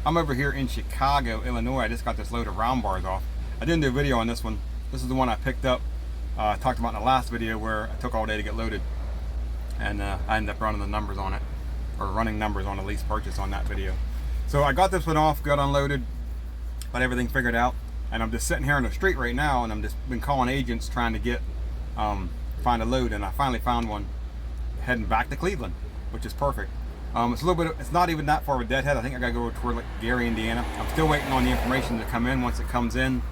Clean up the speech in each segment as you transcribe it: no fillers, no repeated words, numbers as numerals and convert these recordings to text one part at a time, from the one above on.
I'm over here in Chicago, Illinois. I just got this load of round bars off. I didn't do a video on this one. This is the one I picked up. I talked about in the last video where I took all day to get loaded, and I ended up running the numbers on it, or running numbers on a lease purchase on that video. So I got this one off, got unloaded, got everything figured out, and I'm just sitting here on the street right now, and I'm just been calling agents trying to get find a load, and I finally found one heading back to Cleveland, which is perfect. It's a little bit, it's not even that far of a Deadhead. I think I gotta go toward like Gary, Indiana. I'm still waiting on the information to come in. Once it comes in,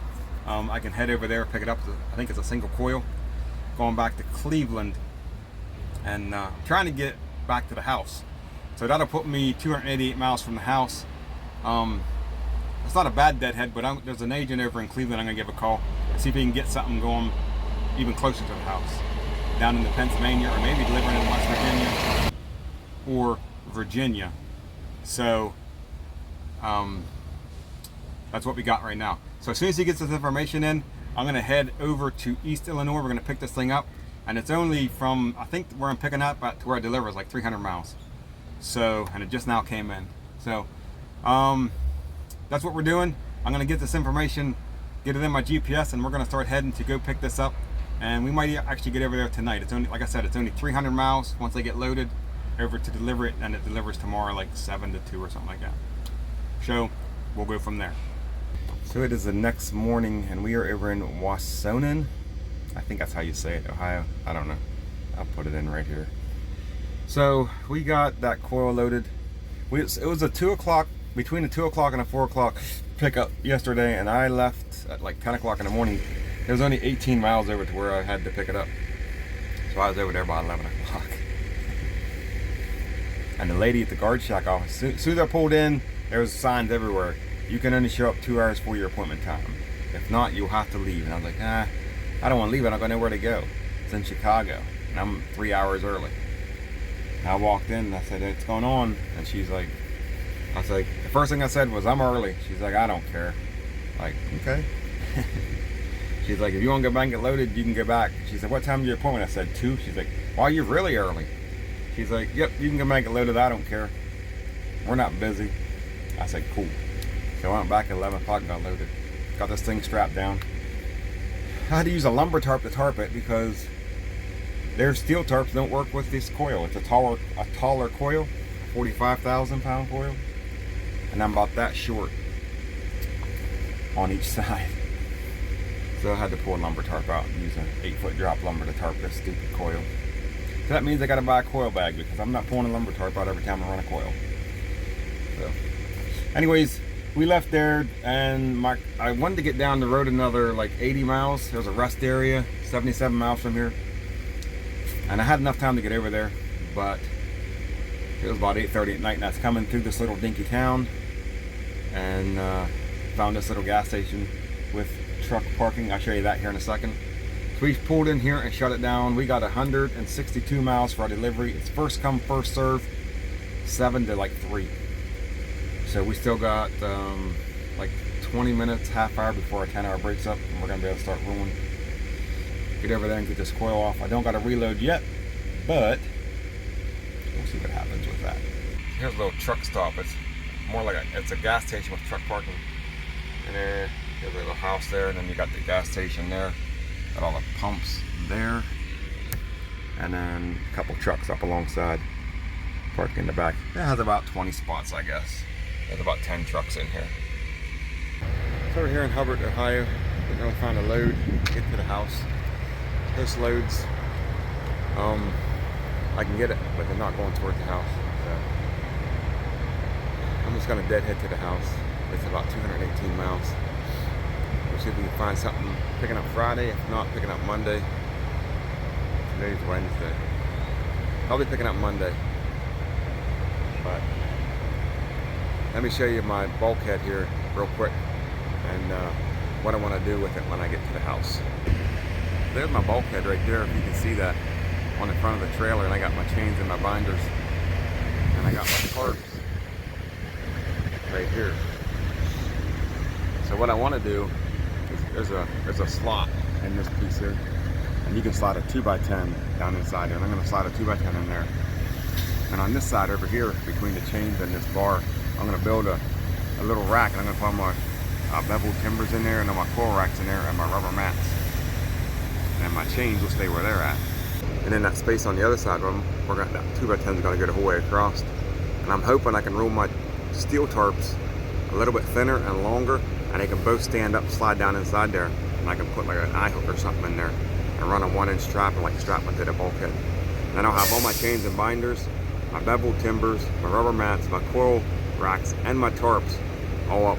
I can head over there, pick it up. I think it's a single coil, going back to Cleveland, and trying to get back to the house. So that'll put me 288 miles from the house. It's not a bad Deadhead, but there's an agent over in Cleveland I'm gonna give a call and see if he can get something going even closer to the house, down into Pennsylvania, or maybe delivering in West Virginia or Virginia. So that's what we got right now. So as soon as he gets this information in, I'm gonna head over to East Illinois. We're gonna pick this thing up, and it's only from, I think where I'm picking up to where I deliver is like 300 miles. So, and it just now came in. So that's what we're doing. I'm gonna get this information, get it in my GPS, and we're gonna start heading to go pick this up. And we might actually get over there tonight. It's only, like I said, it's only 300 miles once they get loaded over to deliver it, and it delivers tomorrow like 7 to 2 or something like that. So we'll go from there. So it is the next morning, and we are over in Wassonen. I think that's how you say it, Ohio. I don't know. I'll put it in right here. So we got that coil loaded. It was a 2 o'clock, between a 2 o'clock and a 4 o'clock pickup yesterday, and I left at like 10 o'clock in the morning. It was only 18 miles over to where I had to pick it up. So I was over there by 11 o'clock. And the lady at the guard shack office, as soon as I pulled in, there was signs everywhere. You can only show up 2 hours for your appointment time. If not, you'll have to leave. And I was like, I don't want to leave. I don't got nowhere to go. It's in Chicago, and I'm 3 hours early. And I walked in and I said, what's going on? And she's like, I was like, the first thing I said was, I'm early. She's like, I don't care. Like, okay. She's like, if you want to go back and get loaded, you can go back. She said, what time is your appointment? I said 2. She's like, well, you're really early. She's like, yep, you can go back and get loaded. I don't care. We're not busy. I said, cool. So I went back at 11 o'clock and got loaded. Got this thing strapped down. I had to use a lumber tarp to tarp it because their steel tarps don't work with this coil. It's a taller coil, 45,000 pound coil. And I'm about that short on each side. So I had to pull a lumber tarp out and use an 8-foot drop lumber to tarp this stupid coil. So that means I gotta buy a coil bag because I'm not pulling a lumber tarp out every time I run a coil. So, anyways, we left there, and I wanted to get down the road another like 80 miles. There's a rest area, 77 miles from here. And I had enough time to get over there, but it was about 8:30 at night, and I was coming through this little dinky town and found this little gas station with truck parking. I'll show you that here in a second. So we pulled in here and shut it down. We got 162 miles for our delivery. It's first come, first serve, 7 to like 3. So we still got like 20 minutes, half hour before our 10-hour breaks up, and we're gonna be able to start rolling. Get over there and get this coil off. I don't got to reload yet, but we'll see what happens with that. Here's a little truck stop. It's more like it's a gas station with truck parking. And there's a little house there, and then you got the gas station there. Got all the pumps there, and then a couple trucks up alongside, parked in the back. It has about 20 spots, I guess. There's about 10 trucks in here. So we're here in Hubbard, Ohio. We're gonna find a load, get to the house. This loads, I can get it, but they're not going towards the house. So I'm just gonna deadhead to the house. It's about 218 miles. We'll see if we can find something picking up Friday. If not, picking up Monday. Today's Wednesday. Probably picking up Monday. But let me show you my bulkhead here real quick, and what I want to do with it when I get to the house. There's my bulkhead right there, if you can see that, on the front of the trailer, and I got my chains and my binders, and I got my tarps right here. So what I want to do is there's a slot in this piece here, and you can slide a 2x10 down inside there, and I'm going to slide a 2x10 in there. And on this side over here, between the chains and this bar, I'm going to build a a little rack, and I'm gonna put all my beveled timbers in there, and all my coil racks in there, and my rubber mats. And my chains will stay where they're at. And then that space on the other side of them, we're gonna, that 2x10 is gonna go the whole way across. And I'm hoping I can roll my steel tarps a little bit thinner and longer, and they can both stand up, slide down inside there, and I can put like an eye hook or something in there and run a 1-inch strap and like strap them to the bulkhead. And then I'll have all my chains and binders, my beveled timbers, my rubber mats, my coil racks, and my tarps all up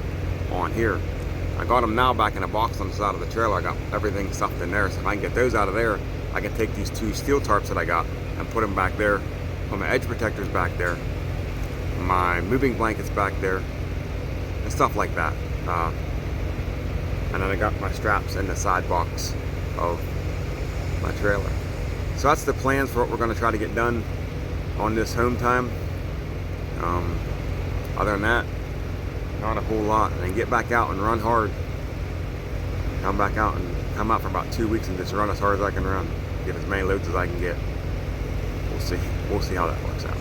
on here. I got them now back in a box on the side of the trailer. I got everything stuffed in there, so if I can get those out of there, I can take these 2 steel tarps that I got and put them back there, put my edge protectors back there, my moving blankets back there, and stuff like that. And then I got my straps in the side box of my trailer. So that's the plans for what we're going to try to get done on this home time. Other than that, not a whole lot. And then get back out and run hard. Come back out and come out for about 2 weeks and just run as hard as I can run. Get as many loads as I can get. We'll see how that works out.